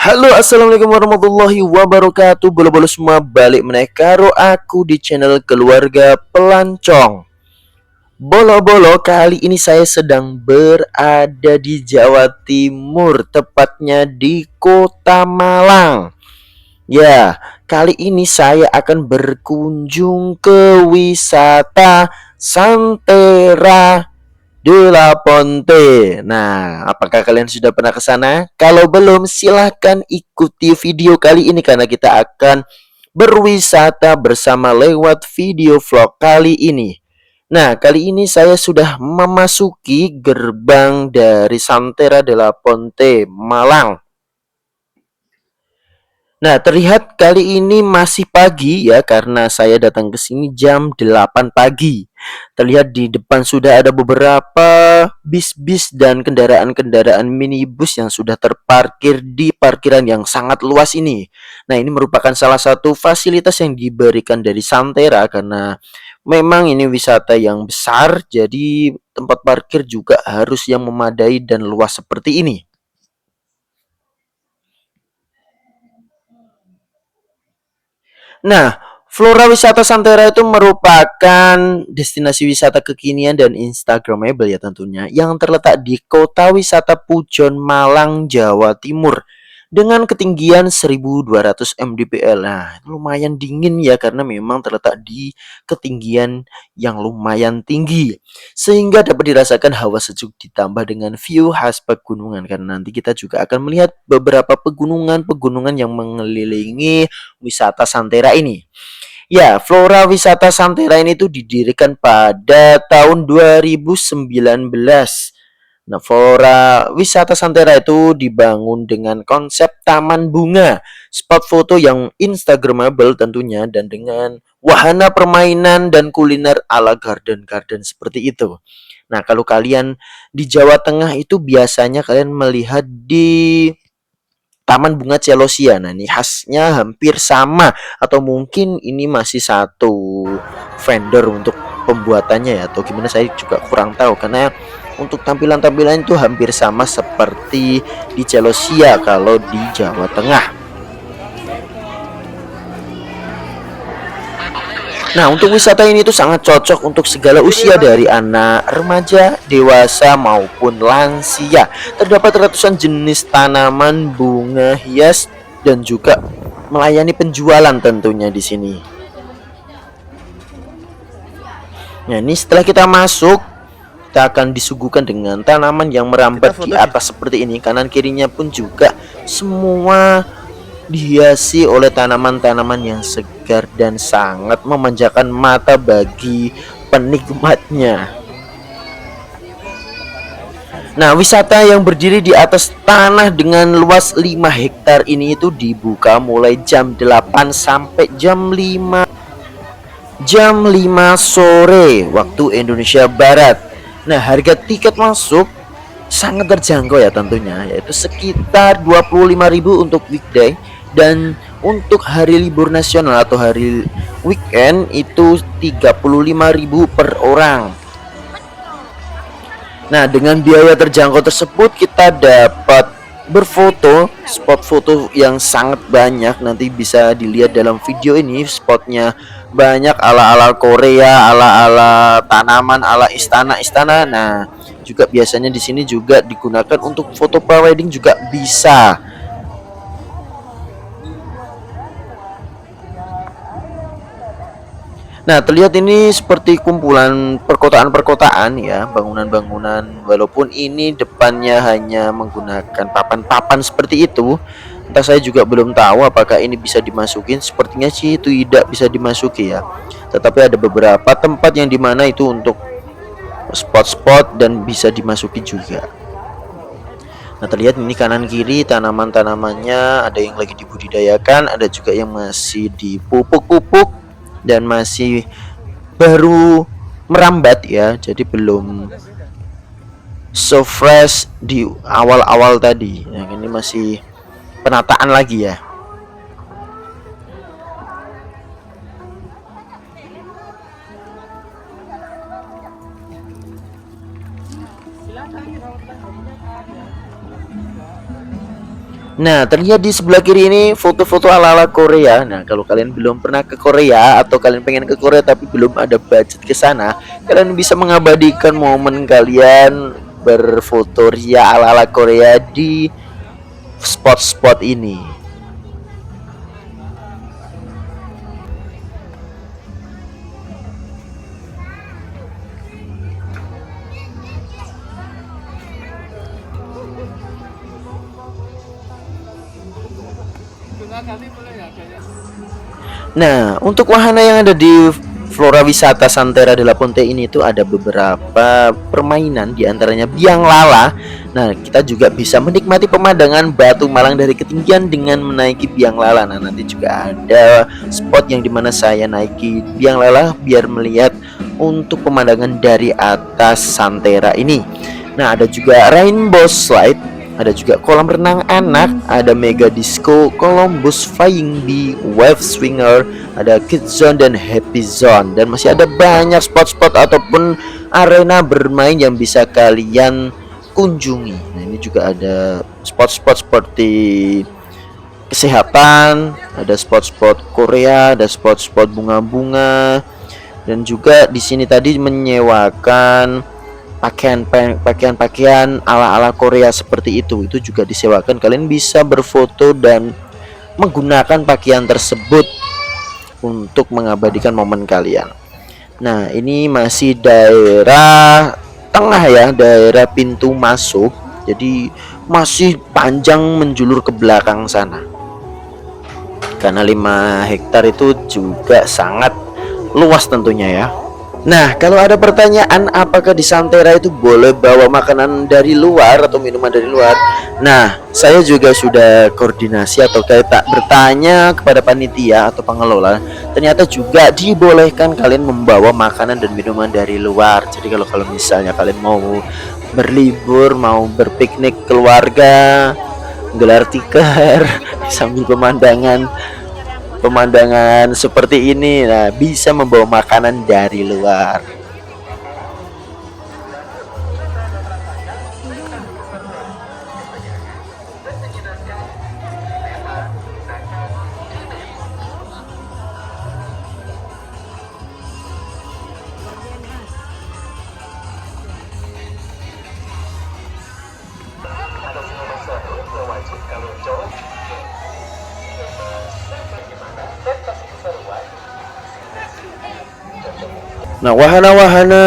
Halo, assalamualaikum warahmatullahi wabarakatuh. Bolo-bolo semua, balik meneh karo aku di channel keluarga pelancong. Bolo-bolo, kali ini saya sedang berada di Jawa Timur, tepatnya di Kota Malang. Ya, kali ini saya akan berkunjung ke wisata Santera de la Ponte. Nah, apakah kalian sudah pernah ke sana? Kalau belum, silahkan ikuti video kali ini karena kita akan berwisata bersama lewat video vlog kali ini. Nah, kali ini saya sudah memasuki gerbang dari Santera de la Ponte, Malang. Nah, terlihat kali ini masih pagi ya karena saya datang ke sini jam 8 pagi. Terlihat di depan sudah ada beberapa bis-bis dan kendaraan-kendaraan minibus yang sudah terparkir di parkiran yang sangat luas ini. Nah, ini merupakan salah satu fasilitas yang diberikan dari Santera karena memang ini wisata yang besar, jadi tempat parkir juga harus yang memadai dan luas seperti ini. Nah, Flora Wisata Santera itu merupakan destinasi wisata kekinian dan instagramable ya tentunya yang terletak di Kota Wisata Pujon, Malang, Jawa Timur dengan ketinggian 1200 mdpl. Nah, lumayan dingin ya karena memang terletak di ketinggian yang lumayan tinggi sehingga dapat dirasakan hawa sejuk ditambah dengan view khas pegunungan karena nanti kita juga akan melihat beberapa pegunungan-pegunungan yang mengelilingi wisata Santera ini. Ya, Flora Wisata Santera ini tuh didirikan pada tahun 2019. Nah, Flora Wisata Santera itu dibangun dengan konsep taman bunga, spot foto yang instagramable tentunya, dan dengan wahana permainan dan kuliner ala garden-garden seperti itu. Nah, kalau kalian di Jawa Tengah itu biasanya kalian melihat di Taman Bunga Celosia. Nah, ini khasnya hampir sama atau mungkin ini masih satu vendor untuk pembuatannya ya atau gimana saya juga kurang tahu karena untuk tampilan-tampilan itu hampir sama seperti di Celosia kalau di Jawa Tengah. Nah, untuk wisata ini tuh sangat cocok untuk segala usia dari anak, remaja, dewasa maupun lansia. Terdapat ratusan jenis tanaman, bunga hias dan juga melayani penjualan tentunya di sini. Nah, ini setelah kita masuk, kita akan disuguhkan dengan tanaman yang merambat di atas seperti ini. Kanan kirinya pun juga semua dihiasi oleh tanaman-tanaman yang segar dan sangat memanjakan mata bagi penikmatnya. Nah, wisata yang berdiri di atas tanah dengan luas 5 hektar ini itu dibuka mulai jam 8 sampai jam 5 sore waktu Indonesia Barat. Nah, harga tiket masuk sangat terjangkau ya tentunya, yaitu sekitar 25.000 untuk weekday dan untuk hari libur nasional atau hari weekend itu 35.000 per orang. Nah, dengan biaya terjangkau tersebut kita dapat berfoto, spot foto yang sangat banyak. Nanti bisa dilihat dalam video ini, spotnya banyak ala-ala Korea, ala-ala tanaman, ala istana-istana. Nah, juga biasanya di sini juga digunakan untuk foto prewedding juga bisa. Nah, terlihat ini seperti kumpulan perkotaan-perkotaan ya, bangunan-bangunan. Walaupun ini depannya hanya menggunakan papan-papan seperti itu, entah saya juga belum tahu apakah ini bisa dimasukin. Sepertinya sih itu tidak bisa dimasuki ya. Tetapi ada beberapa tempat yang dimana itu untuk spot-spot dan bisa dimasuki juga. Nah, terlihat ini kanan kiri tanaman-tanamannya ada yang lagi dibudidayakan, ada juga yang masih dipupuk-pupuk dan masih baru merambat ya, jadi belum so fresh di awal-awal tadi. Yang ini masih penataan lagi ya. Nah, terlihat di sebelah kiri ini foto-foto ala-ala Korea. Nah, kalau kalian belum pernah ke Korea atau kalian pengen ke Korea tapi belum ada budget ke sana, kalian bisa mengabadikan momen kalian berfoto ria ala-ala Korea di spot-spot ini. Nah, untuk wahana yang ada di Flora Wisata Santera de la Ponte ini tuh ada beberapa permainan, di antaranya biang lala. Nah, kita juga bisa menikmati pemandangan Batu Malang dari ketinggian dengan menaiki biang lala. Nah, nanti juga ada spot yang dimana saya naiki biang lala biar melihat untuk pemandangan dari atas Santera ini. Nah, ada juga rainbow slide, ada juga kolam renang anak, ada mega disco, Columbus Flying Bee, wave swinger, ada kids zone dan happy zone, dan masih ada banyak spot-spot ataupun arena bermain yang bisa kalian kunjungi. Nah, ini juga ada spot-spot seperti kesehatan, ada spot-spot Korea, ada spot-spot bunga-bunga, dan juga di sini tadi menyewakan pakaian ala-ala Korea seperti itu juga disewakan. Kalian bisa berfoto dan menggunakan pakaian tersebut untuk mengabadikan momen kalian. Nah, ini masih daerah tengah ya, daerah pintu masuk. Jadi masih panjang menjulur ke belakang sana. Karena 5 hektar itu juga sangat luas tentunya ya. Nah, kalau ada pertanyaan apakah di Santera itu boleh bawa makanan dari luar atau minuman dari luar? Nah, saya juga sudah koordinasi atau kayak tak bertanya kepada panitia atau pengelola. Ternyata juga dibolehkan kalian membawa makanan dan minuman dari luar. Jadi kalau misalnya kalian mau berlibur, mau berpiknik keluarga, gelar tikar sambil pemandangan seperti ini, nah bisa membawa makanan dari luar. Nah, wahana-wahana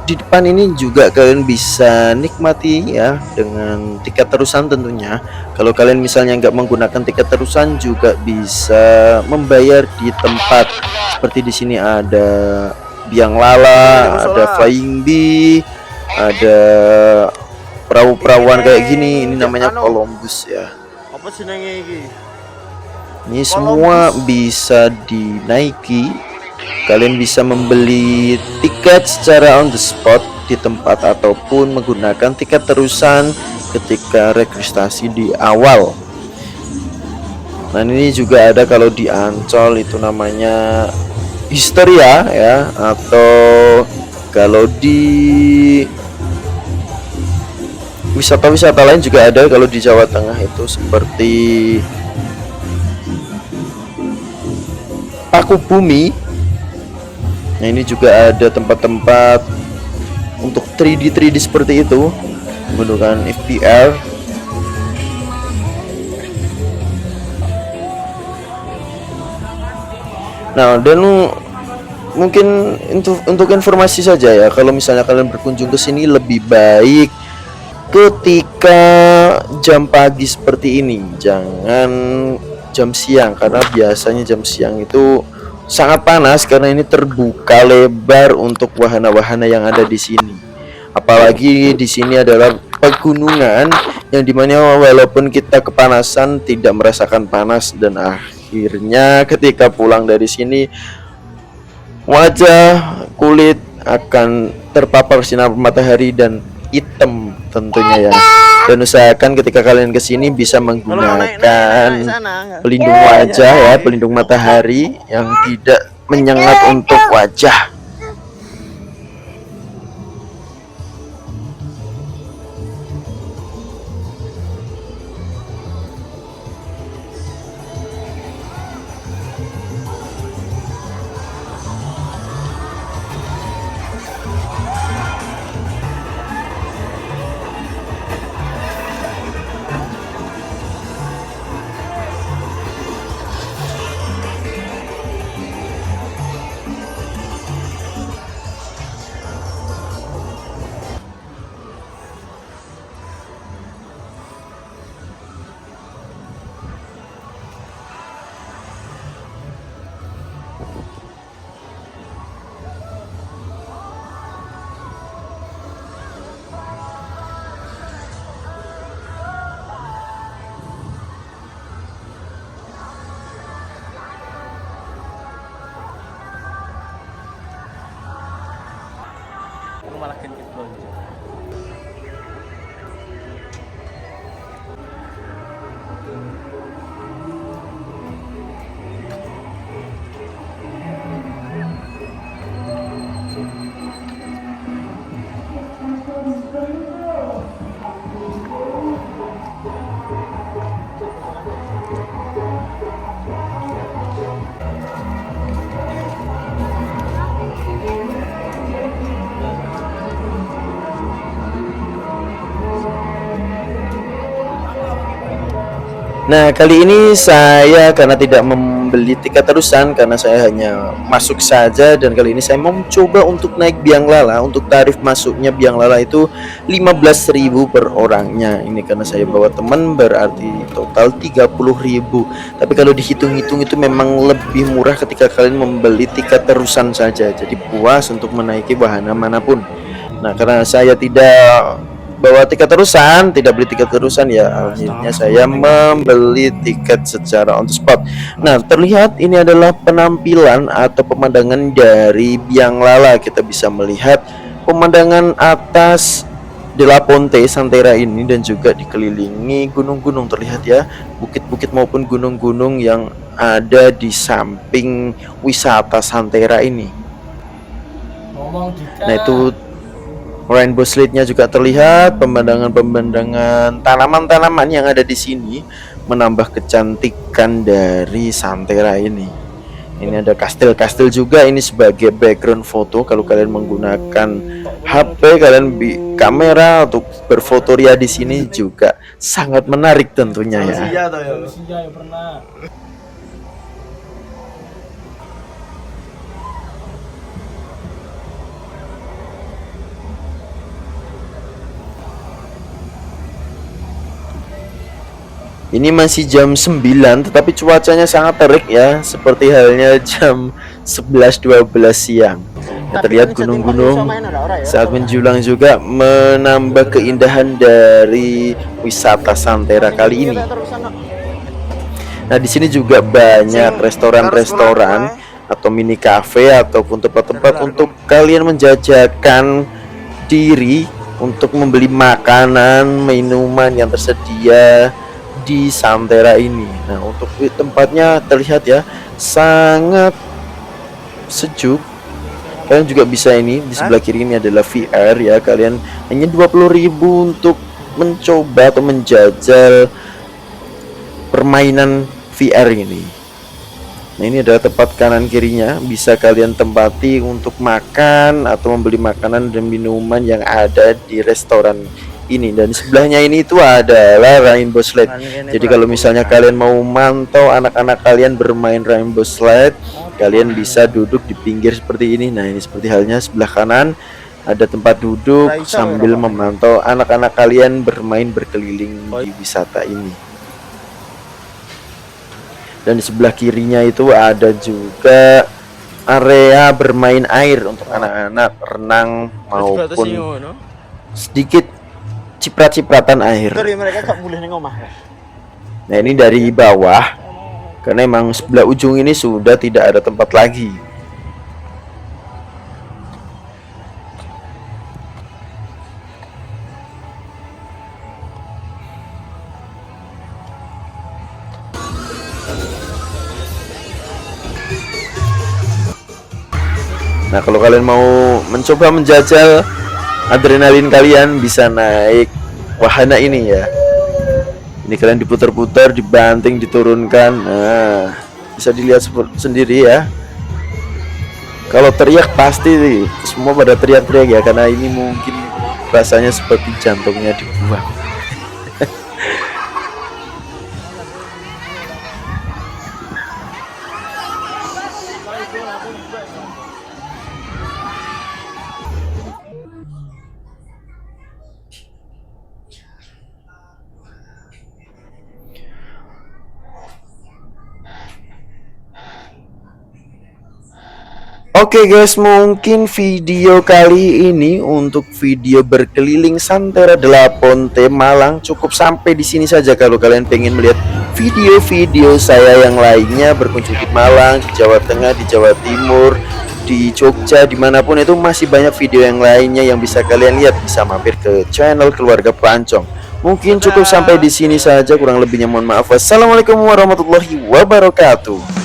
di depan ini juga kalian bisa nikmati ya dengan tiket terusan tentunya. Kalau kalian misalnya nggak menggunakan tiket terusan juga bisa membayar di tempat. Seperti di sini ada biang lala, ada flying bee, ada perahu-perahuan kayak gini. Ini namanya Columbus ya. Apa senengnya ini? Ini semua bisa dinaiki. Kalian bisa membeli tiket secara on the spot di tempat ataupun menggunakan tiket terusan ketika registrasi di awal. Nah, ini juga ada kalau di Ancol itu namanya Histeria ya, atau kalau di wisata-wisata lain juga ada. Kalau di Jawa Tengah itu seperti Paku Bumi. Nah, ini juga ada tempat-tempat untuk 3D seperti itu menggunakan FPR. Nah, dan mungkin untuk informasi saja ya, kalau misalnya kalian berkunjung ke sini lebih baik ketika jam pagi seperti ini, jangan jam siang, karena biasanya jam siang itu sangat panas karena ini terbuka lebar untuk wahana-wahana yang ada di sini. Apalagi di sini adalah pegunungan yang dimana walaupun kita kepanasan tidak merasakan panas, dan akhirnya ketika pulang dari sini wajah kulit akan terpapar sinar matahari dan hitam tentunya ya. Dan usahakan ketika kalian kesini bisa menggunakan pelindung wajah ya, pelindung matahari yang tidak menyengat untuk wajah. malah kencet loncat. Nah, kali ini saya karena tidak membeli tiket terusan karena saya hanya masuk saja, dan kali ini saya mau mencoba untuk naik biang lala. Untuk tarif masuknya biang lala itu 15.000 per orangnya. Ini karena saya bawa teman berarti total 30.000. Tapi kalau dihitung-hitung itu memang lebih murah ketika kalian membeli tiket terusan saja. Jadi puas untuk menaiki wahana manapun. Nah, karena saya tidak bawa tiket terusan, tidak beli tiket terusan, ya akhirnya saya membeli tiket secara on the spot. Nah, terlihat ini adalah penampilan atau pemandangan dari biang lala. Kita bisa melihat pemandangan atas De La Ponte Santera ini, dan juga dikelilingi gunung-gunung. Terlihat ya, bukit-bukit maupun gunung-gunung yang ada di samping wisata Santera ini. Nah, itu rainbow slide-nya juga terlihat, pemandangan-pemandangan tanaman-tanaman yang ada di sini menambah kecantikan dari Santera ini. Ini ada kastil-kastil juga, ini sebagai background foto. Kalau kalian menggunakan HP kalian kamera untuk berfotoria di sini juga sangat menarik tentunya ya. Ini masih jam 9 tetapi cuacanya sangat terik ya, seperti halnya jam 11-12 siang. Ya, terlihat gunung-gunung saat menjulang juga menambah keindahan dari wisata Santera kali ini. Nah, di sini juga banyak restoran-restoran atau mini cafe ataupun tempat-tempat untuk kalian menjajakan diri untuk membeli makanan, minuman yang tersedia di Santera ini. Nah, untuk tempatnya terlihat ya sangat sejuk. Kalian juga bisa, ini di sebelah kiri ini adalah VR ya. Kalian hanya 20.000 untuk mencoba atau menjajal permainan VR ini. Nah, ini adalah tempat kanan kirinya, bisa kalian tempati untuk makan atau membeli makanan dan minuman yang ada di restoran ini. Dan di sebelahnya ini itu adalah rainbow slide. Jadi kalau misalnya kalian mau mantau anak-anak kalian bermain rainbow slide, kalian bisa duduk di pinggir seperti ini. Nah, ini seperti halnya sebelah kanan ada tempat duduk sambil memantau anak-anak kalian bermain berkeliling di wisata ini. Dan di sebelah kirinya itu ada juga area bermain air untuk anak-anak renang maupun sedikit ciprat-cipratan air. Nah, ini dari bawah, karena emang sebelah ujung ini sudah tidak ada tempat lagi. Nah, kalau kalian mau mencoba menjajal adrenalin, kalian bisa naik wahana ini ya. Ini kalian diputar-putar, dibanting, diturunkan. Nah, bisa dilihat sendiri ya. Kalau teriak pasti semua pada teriak-teriak ya, karena ini mungkin rasanya seperti jantungnya dibuang. Oke guys, mungkin video kali ini untuk video berkeliling Santera De La Ponte Malang cukup sampai di sini saja. Kalau kalian pengen melihat video-video saya yang lainnya berkunjung di Malang, di Jawa Tengah, di Jawa Timur, di Jogja, dimanapun itu masih banyak video yang lainnya yang bisa kalian lihat. Bisa mampir ke channel Keluarga Pelancong. Mungkin cukup sampai di sini saja, kurang lebihnya mohon maaf. Wassalamualaikum warahmatullahi wabarakatuh.